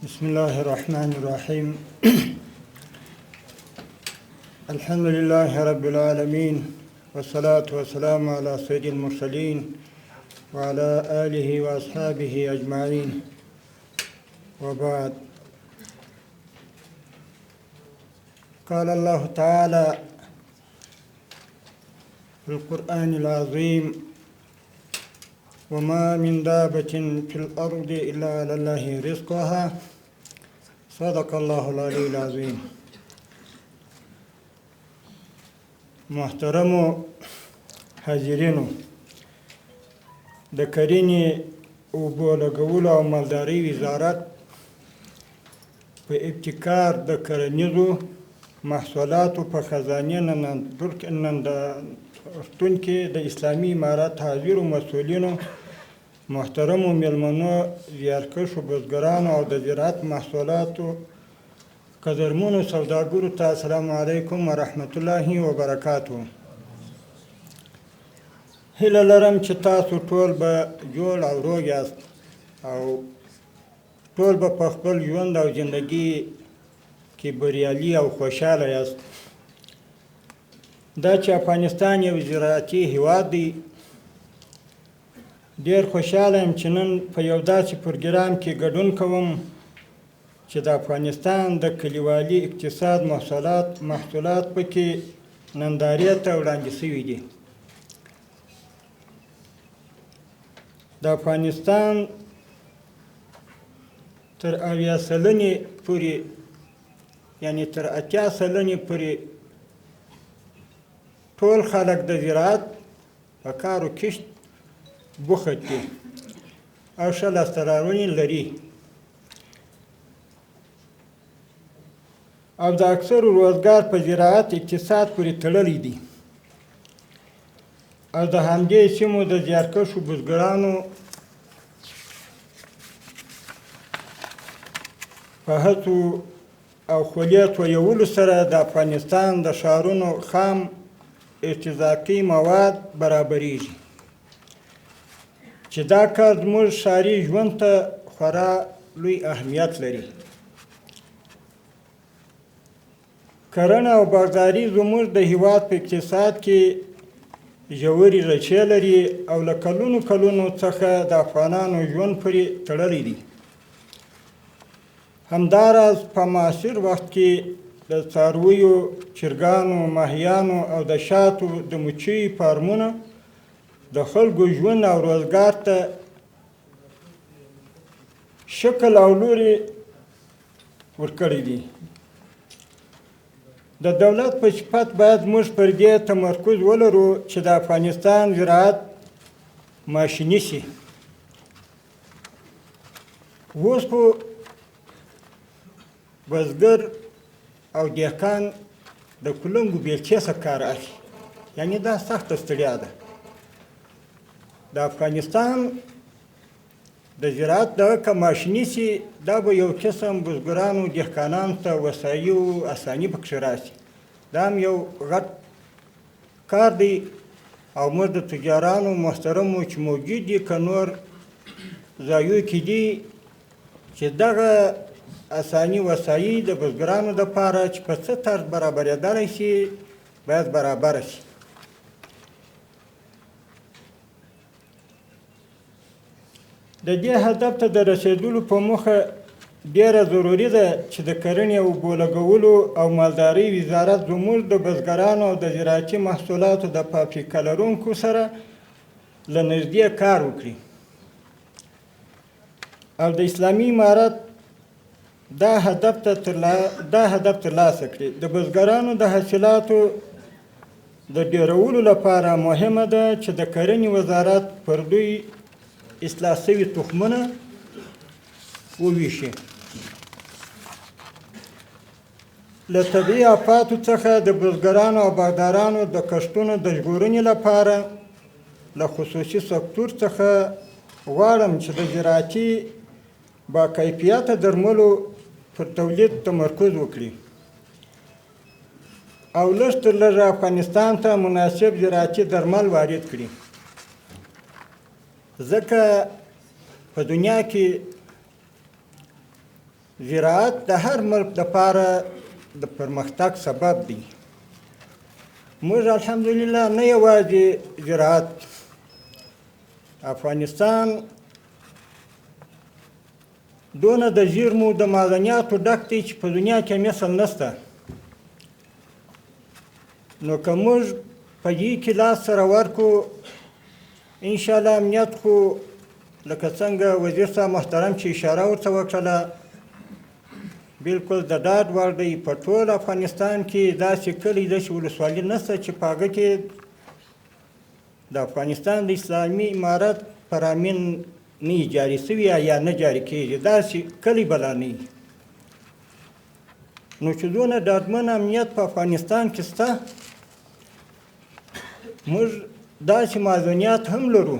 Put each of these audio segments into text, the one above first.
بسم الله الرحمن الرحيم الحمد لله رب العالمين والصلاة والسلام على سيد المرسلين وعلى آله وأصحابه أجمعين وبعد. قال الله تعالى في القرآن العظيم: وما من دابة في الأرض إلا على الله رزقها صدق الله العلي العظيم. محترم حاضرینو، د کرنې، اوبو لګولو او مالدارۍ وزارت په ابتکار د کرنیزو محصولاتو په خزانې نندارتون کې د اسلامي امارت حاضرو مسؤلینو، محترمو میلمنو، زیارکښو بزګرانو او د زراعت محصولاتو قدرمنو سوداګرو ته السلام علیکم ورحمت الله وبرکاتو. هیله لرم چې تاسو ټول به جوړ او روغ یاست او ټول به په خپل ژوند او زندګي کې بریالي او خوشحاله یاست. دا چې افغانستان یو زراعتي هیواد دی، ډېر خوشحاله یم چې نن په یو داسې پروګرام کې ګډون کوم چې د افغانستان د کلیوالي اقتصاد محصولات پکې نندارې ته وړاندې شوي دي. د افغانستان تر 80 سلنې پورې، یعنی تر 80 سلنې پورې ټول خلک د زراعت په کارو کښت بوخت دي او ښه لاسته راوړنې لري او د اکثرو روزګار په زراعت اقتصاد پورې تړلی دی او د همدې سیمو د زیارکښو بزګرانو په هڅو او خولې تویولو سره د افغانستان د ښارونو خام ارتزاقي مواد برابریږي، چې دا کار زموږ ښاري ژوند ته خورا لوی اهمیت لري. کرنه او باغداري زموږ د هیواد په اقتصاد کې ژورې ریښې لري او له کلونو څخه د افغانانو ژوند پورې تړلی دی. همداراز په معاصر وخت کې د څارویو، چرګانو، ماهیانو او د شاتو د مچیو فارمونه د خلکو ژوند او روزګار ته شکل او لوري ورکړی دی. د دولت په صفت باید موږ پر دې تمرکز ولرو چې د افغانستان زراعت ماشیني شي. اوس خو بزګر او دهقان د کلنګو بیلچې څخه کار اخلي، یعنی دا سخته ستړیا ده. د افغانستان د زراعت دغه که ماشیني شي، دا به یو قسم بزګرانو دهقانانو ته وسایي او اساني پکښې راشي. دا هم یو غټ کار دی او موږ د تجارانو محترمو چې موجود دي که نور ځایو کې دي چې دغه اساني وسایي د بزګرانو دپاره چې په څه طرز برابرېدلی شي باید برابره شي. د دې هدف ته د رسېدلو په موخه ډېره ضروري ده چې د کرنې او اوبو لګولو او مالدارۍ وزارت زموږ د بزګرانو او د زراعتي محصولاتو د فابریکه لرونکو سره له نږدې کار وکړي او د اسلامي امارت دا هدف ترلاسه کړي. د بزګرانو د حاصلاتو د ډیرولو لپاره مهمه ده چې د کرنې وزارت پر دوی اصلاح شوي تخمونه وویشي. له طبیعي آفاتو څخه د بزګرانو او باغدارانو د کښتونو د ژغورنې لپاره له خصوصي سکتور څخه غواړم چې د زراعتي باکیفیته درملو پر تولید تمرکز وکړي او لږ تر لږه افغانستان ته مناسب زراعتي درمل وارد کړي، ځکه په دنیا کې زراعت د هر ملک دپاره د پرمختګ سبب دی. موږ الحمدلله نه یوازې زراعت، افغانستان دونه د زیرمو د معدنیاتو ډک دی چې په دنیا کې مثل نشته. نو که موږ په دې کې لاس سره ورکړو، انشاءالله امنیت خو لکه څنګه وزیر صاحب محترم چې اشاره ورته وکړله، بلکل د ډاډ وړ دی. په ټول افغانستان کې داسې کلی، داسې ولسوالي نشته چې په هغه کې د افغانستان د اسلامي امارت فرامین نه جاري سوي یا نه جاري کېږي، داسې کلی به لا نه وي. نو چې دونه ډاډمن امنیت په افغانستان کې شته، موږ داسې معدنیات هم لرو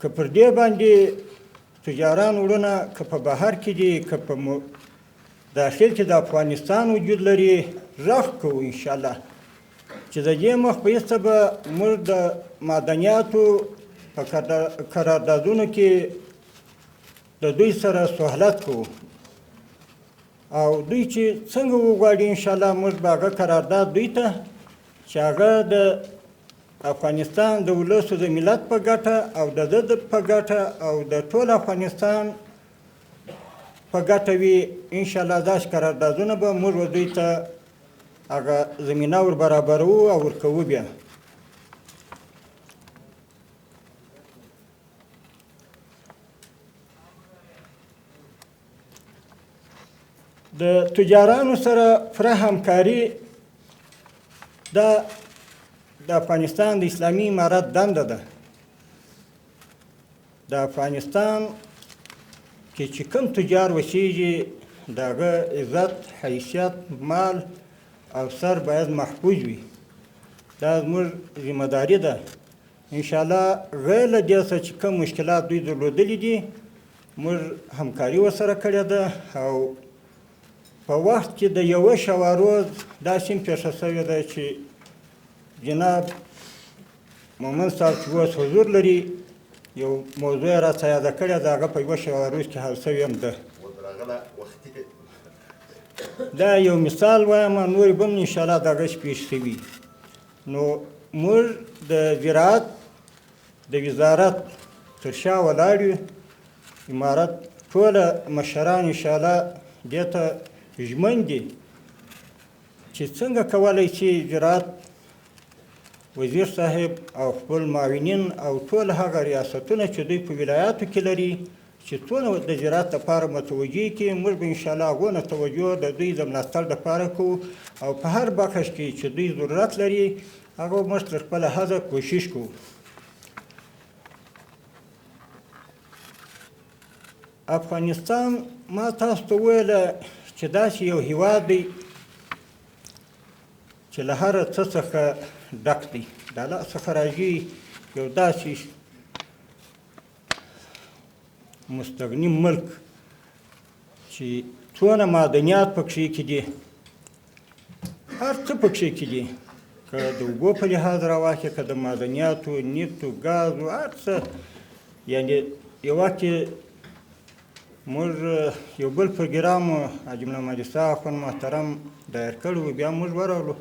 که پر دې باندې تجاران وړونه که په بهر کې دي که په داخل کې د افغانستان وجود لري، غږ کوو انشاءالله چې د دې مخ په ایسته به موږ د معدنیاتو په قراردادونو کې د دوی سره سهولت کوو، او دوی چې څنګه وغواړي انشاءالله موږ به هغه قرارداد دوی ته چې هغه د افغانستان د ولسو د ملت په ګټه او د ده په ګټه او د ټول افغانستان په ګټه وي، انشاءالله داسې قراردادونه به موږ دوی ته هغه زمینه ور برابروو او ورکوو. بیا د تجارانو سره پوره همکاري دا د افغانستان د اسلامي امارت دنده ده. د افغانستان کې چې کوم تجار اوسیږي د هغه عزت، حیثیت، مال او سر باید محفوظ وي. دا زموږ ذمهداري ده. انشاءالله غیر له دې څخه چې کوم مشکلات دوی درلودلي دي، موږ همکاري ورسره کړې ده، او په وخت کې د یوه شوه روز داسې هم پېښه شوې ده چې جناب مومن صاحب چې اوس حضور لري، یو موضوع یې راته یاده کړې ده، هغه په یوه شوه روز کې حل شوې هم ده. دا یو مثال وایم، نورې به هم انشاءالله دغه پېښ شوي. نو موږ د زراعت د وزارت تر شا ولاړ یو، امارت ټوله مشران انشاءالله دې ته ژمن دي چې څنګه کولی شي زراعت وزیر صاحب او خپل معاونین او ټول هغه ریاستونه چې دوی په ولایاتو کې لري چې څونه د زراعت لپاره متوجه کړي، موږ به انشاءالله هغونه توجه د دوی د ملاتړ لپاره کوو، او په هر بخش کې چې دوی ضرورت لري هغه موږ تر خپله حده کوشش کوو. افغانستان ما تاسو ته وویله چې داسې یو هیواد دی چې له هر څه څخه ډک دی. د الله څخه راځي یو داسې مستغني ملک چې څونه معدنیات پکښې کې دي، هر څه پکښې کې دي، که د اوبو په لحاظ راواخلې، که د معدنیاتو، نفتو، ګازو، هر څه. یعنې یو وخت موږ یو بل پروګرام حاجي ملا مهدي اخوند محترم دایر کړی و، بیا موږ ورغلو،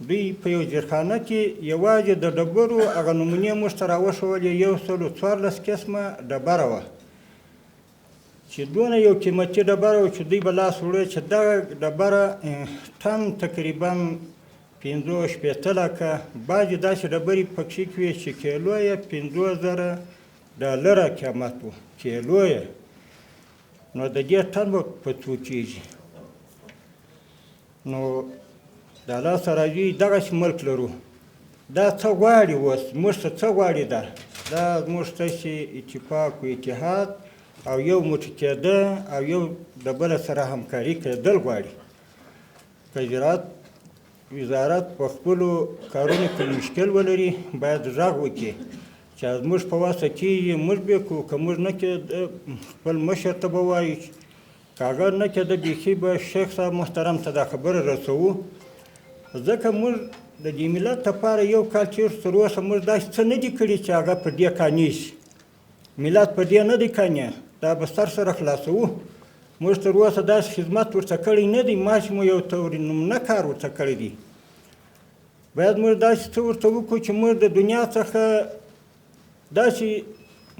دوی په یو زیرخانه کې یوازې د ډبرو هغه نمونې موږ ته راوښولې، 114 قسمه ډبره وه چې دونه یو قیمتي ډبره وه چې دوی به لاس وړی چې دغه ډبره ټن تقریبا 15 لکه، بعضې داسې ډبرې پکښې کې وې چې کیلو یې 50,000 ډالره قیمت و، کیلو یې. نو د دې ټن به په څو کېږي؟ نو د الله سره راځي دغسې ملک لرو. دا څه غواړي اوس؟ موږ څه څه غواړي؟ دا زموږ ستاسې اتفاق و اتحاد او یو موټی کېده او یو د بله سره همکاري کېدل غواړي. که زراعت وزارت په خپلو کارونو کې مشکل ولري باید غږ وکړي چې زموږ په وسه کېږي موږ به کوو، که موږ نه کېده خپل مشر ته به وایي، که هغه نه کېده بیخي به شیخ صاحب محترم ته دا خبره رسوو. ځکه موږ د دې ملت لپاره یو کال تېر شو، تر اوسه موږ داسې څه نه دي کړي چې هغه په دې قانع شي. ملت په دې نه دی قانع، دا به سره خلاصوو. موږ تر اوسه داسې خدمت ورته کړی نه دی، ماشي مو یو نمونه کار ورته کړی دی. باید موږ داسې څه ورته وکړو چې موږ د دنیا څخه داسې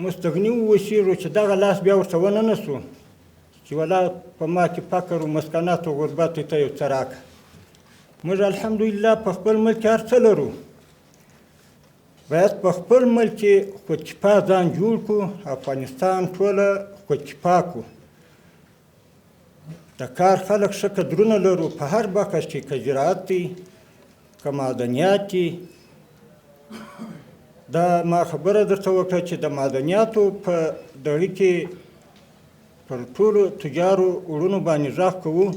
مستغني واوسېږو چې دغه لاس بیا ورته ونه نسو چې ولا په ما کې فقر و مسکنات و غربت ته یو څه راکړه. موږ الحمدلله په خپل ملک هر څه لرو. باید په خپل ملک کې خودکفا ځان جوړ کړو. افغانستان ټوله خودکفا کړو. د کار خلک ښه قدرونه لرو په هر بخش کې، که زراعت دی که معدنیات دي. دا ما خبره درته وکړه چې د معدنیاتو په دړي کې پر ټولو تجارو وړونو باندې غږ کوو،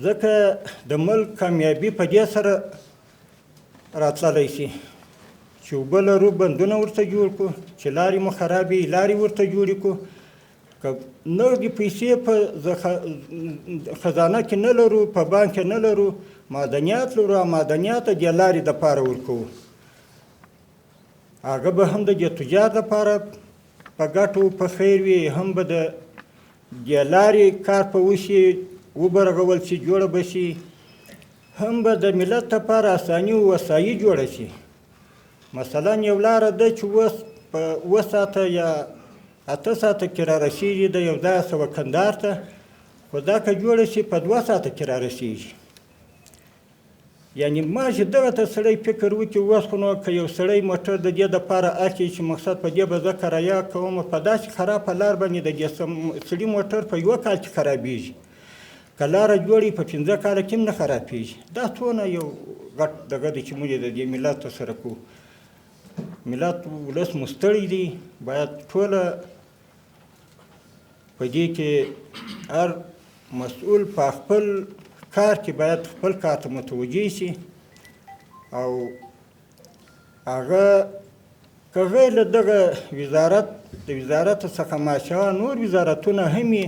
ځکه د ملک کامیابي په دې سره راتللی شي چې اوبه لرو بندونه ورته جوړ کړو، چې لارې مو خرابې لارې ورته جوړې کړو. که نغدې پیسې په خزانه کې نه لرو، په بانک کې نه لرو، معدنیات لرو، معدنیات د دې لارې دپاره ورکوو. هغه به هم د دې تجار دپاره په ګټو په خیر وي، هم به د دې لارې کار په وشي، وبرغول شي، جوړه به شي، هم به د ملت دپاره اساني و وسایي جوړه شي. مثلا یو لاره ده چې اوس په 7 ساعته یا 8 ساعته کې را رسېږي د یو ځایه سوه کندهار ته، خو دا که جوړه شي په 2 ساعته کې را رسېږي. یعنې ماشي دغه ته سړی فکر وکړي. اوس خو نو که یو سړی موټر د دې دپاره اخلي چې مقصد په دې به زه کرایه کوم، په داسې خرابه لار باندې د دې سړي موټر په 1 کال کې خرابېږي، که لاره جوړي په 15 کاله کې هم نه خرابېږي. دا څونه یو غټ دغه دی چې موږ د دې ملت سره کوو. ملت ولس مو ستړی دی. باید ټوله په دې کې هر مسؤل په خپل کار کې باید خپل کار ته متوجه شي، او هغه که غیر له دغه وزارت څخه ماشاء نور وزارتونه هم وي،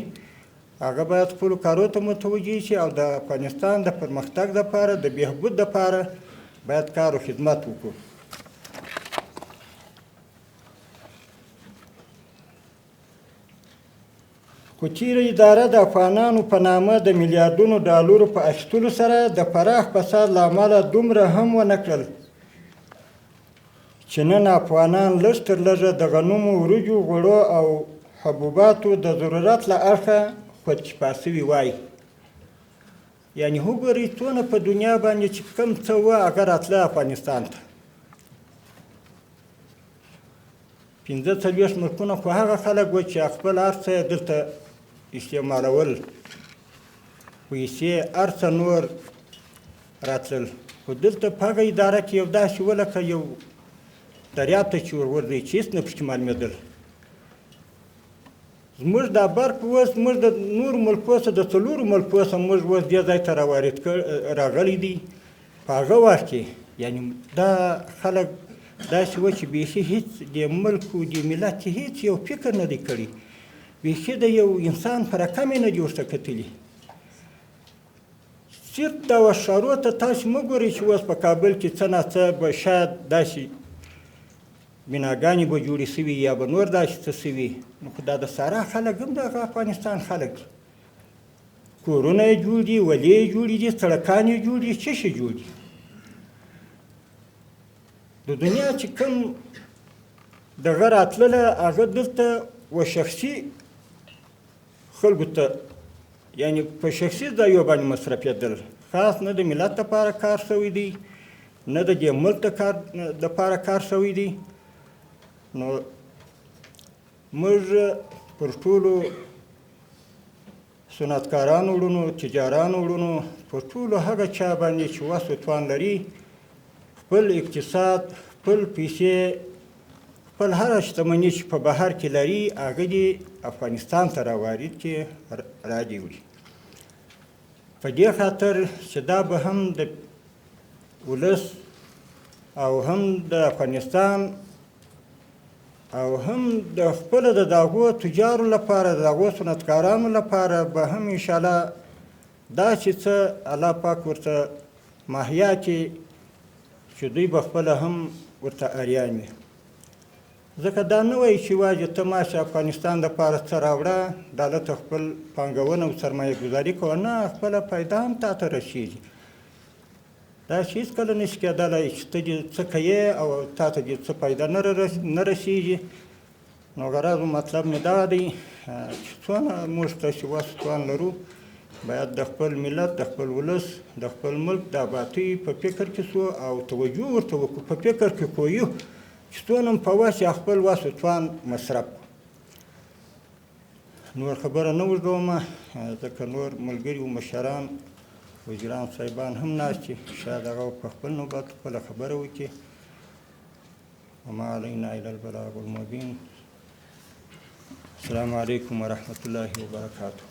هغه باید خپلو کارو ته متوجه شي او د افغانستان د پرمختګ دپاره د بهبود دپاره باید کار و خدمت وکړو. خو چیرې اداره د افغانانو په نامه د میلیاردونو ډالرو په اخیستلو سره د پراخ فساد له امله دومره هم ونه کړل چې نن افغانان لږ تر لږه د غنمو، وریجو، غوړو او حبوباتو د ضرورت له اړخه خودکفا سوي وای. یعنې وګورئ څونه په دنیا باندې چې کوم څه وه هغه راتله افغانستان ته. 45 ملکونه خو هغه خلک وو چې خپل هر څه دلته استعمالول، پیسې هر څه نور راتلل. خو دلته په هغه اداره کې یو داسې وه لکه یو دریاب ته چې ورورځئ چې هېڅ نه پکې معلومېدل. زموږ دا برق اوس موږ د نورو ملکو څخه د 4 ملکو څخه موږ اوس دې ځای ته راغلی دی په هغه وخت کې. یعنې دا خلک داسې وه چې بیخي هېڅ د ملک و د ملت کې هېڅ یو فکر نه دی کړی، بیخي د یو انسان په رقم یې نه دي ورته کتلي. صرف دغه ښارو ته تاسې مه ګورئ چې اوس په کابل کې څه ناڅه به شاید داسې بناګانې به جوړې سوي یا به نور داسې څه سوي. نو خو دا د سارا خلک هم دغه افغانستان خلک دي. کورونه یې جوړ دي، ولې یې جوړې دي، سړکان یې جوړ دي، څه شی جوړ دي. د دنیا چې کوم دغه راتلله هغه دلته و شخصي خلکو ته، یعنې په شخصي ځایو باندې مصرفېدل، خاص نه د ملت لپاره کار شوی دی، نه د دې ملک دپاره کار شوی دی. نو موږ پر ټولو صنعتکارانو وړونو، تجارانو وړونو، پر ټولو هغه چا باندې چې وس و توان لري، خپل اقتصاد، خپل پیسې، خپل هره شتمني چې په بهر کې لري هغه دې افغانستان ته راوارد کړي، راجع وړي. په دې خاطر چې دا به هم د ولس او هم د افغانستان او هم د خپل د دغو تجارو لپاره، د دغو صنعتکارانو لپاره به هم انشاءالله داسې څه الله پاک ورته مهیا کړي چې دوی به خپله هم ورته اریان وي. ځکه دا نه وایي چې واجه ته ماشه افغانستان دپاره څه راوړه دا دلته خپل پانګونه او سرمایه ګزاري کوه، نه خپله پیدا هم تا ته رسېږي. دا چې هېڅکله نشي کېدلی چې ته دې څه کوې او تا ته دې څه پیدا نه رسېږي. نو غرض مطلب مې دا دی چې څونه موږ ته چې وس توان لرو باید د خپل ملت، د خپل ولس، د خپل ملک د آبادۍ په فکر کې سو او توجه ورته وکړو، په فکر کې کویو چې څونه په وس یا خپل وس و توان مصرف کړو. نور خبره نه اوږدومه ځکه نور ملګري و مشران وزیران صاحبان هم ناست دي، شاید هغه په خپل نوبت خپله خبره وکړي. وما علینا الا البلاغ المبین. السلام علیکم ورحمة الله وبرکاته.